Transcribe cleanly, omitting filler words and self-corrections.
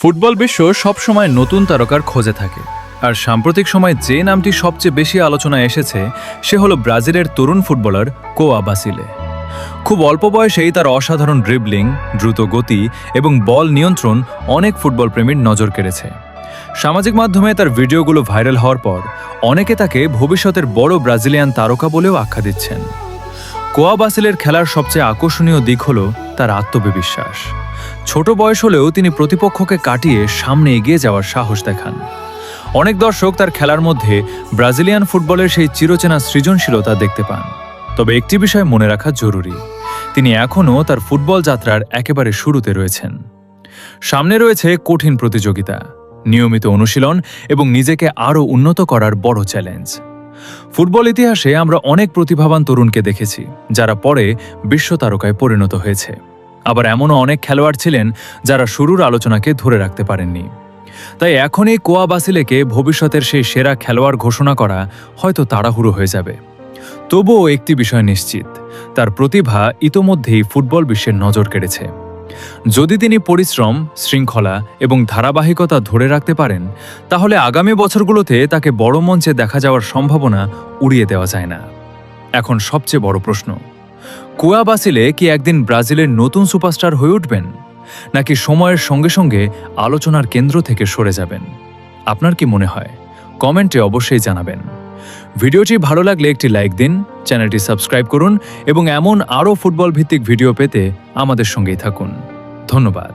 Football বিশ্ব সবসময় নতুন তারকার খোঁজে থাকে, আর সাম্প্রতিক সময়ে যে নামটি সবচেয়ে বেশি আলোচনায় এসেছে সে হলো ব্রাজিলের তরুণ ফুটবলার কোয়া বাসিলে। খুব অল্প বয়সেই তার অসাধারণ ড্রিবলিং, দ্রুত গতি এবং বল নিয়ন্ত্রণ অনেক ফুটবল প্রেমীর নজর কেড়েছে। সামাজিক মাধ্যমে তার ভিডিওগুলো ভাইরাল হওয়ার পর অনেকে তাকে ভবিষ্যতের বড় ব্রাজিলিয়ান তারকা বলেও আখ্যা দিচ্ছেন। কোয়া বাসিলের খেলার সবচেয়ে আকর্ষণীয় দিক হল তার আত্মবিশ্বাস। ছোট বয়স হলেও তিনি প্রতিপক্ষকে কাটিয়ে সামনে এগিয়ে যাওয়ার সাহস দেখান। অনেক দর্শক তার খেলার মধ্যে ব্রাজিলিয়ান ফুটবলের সেই চিরচেনা সৃজনশীলতা দেখতে পান। তবে একটি বিষয় মনে রাখা জরুরি, তিনি এখনও তার ফুটবল যাত্রার একেবারে শুরুতে রয়েছেন। সামনে রয়েছে কঠিন প্রতিযোগিতা, নিয়মিত অনুশীলন এবং নিজেকে আরও উন্নত করার বড় চ্যালেঞ্জ। ফুটবল ইতিহাসে আমরা অনেক প্রতিভাবান তরুণকে দেখেছি যারা পরে বিশ্ব তারকায় পরিণত হয়েছে। আবার এমনও অনেক খেলোয়াড় ছিলেন যারা শুরুর আলোচনাকে ধরে রাখতে পারেননি। তাই এখনই কোয়া বাসিলেকে ভবিষ্যতের সেই সেরা খেলোয়াড় ঘোষণা করা হয়তো তাড়াহুড়ো হয়ে যাবে। তবুও একটি বিষয় নিশ্চিত, তার প্রতিভা ইতোমধ্যেই ফুটবল বিশ্বের নজর কেড়েছে। যদি তিনি পরিশ্রম, শৃঙ্খলা এবং ধারাবাহিকতা ধরে রাখতে পারেন, তাহলে আগামী বছরগুলোতে তাকে বড় মঞ্চে দেখা যাওয়ার সম্ভাবনা উড়িয়ে দেওয়া যায় না। এখন সবচেয়ে বড় প্রশ্ন, কোয়া বাসিলে কি একদিন ব্রাজিলের নতুন সুপারস্টার হয়ে উঠবেন, নাকি সময়ের সঙ্গে সঙ্গে আলোচনার কেন্দ্র থেকে সরে যাবেন? আপনার কি মনে হয়? কমেন্টে অবশ্যই জানাবেন। ভিডিওটি ভালো লাগলে একটি লাইক দিন, চ্যানেলটি সাবস্ক্রাইব করুন এবং এমন আরও ফুটবল ভিত্তিক ভিডিও পেতে আমাদের সঙ্গেই থাকুন। ধন্যবাদ।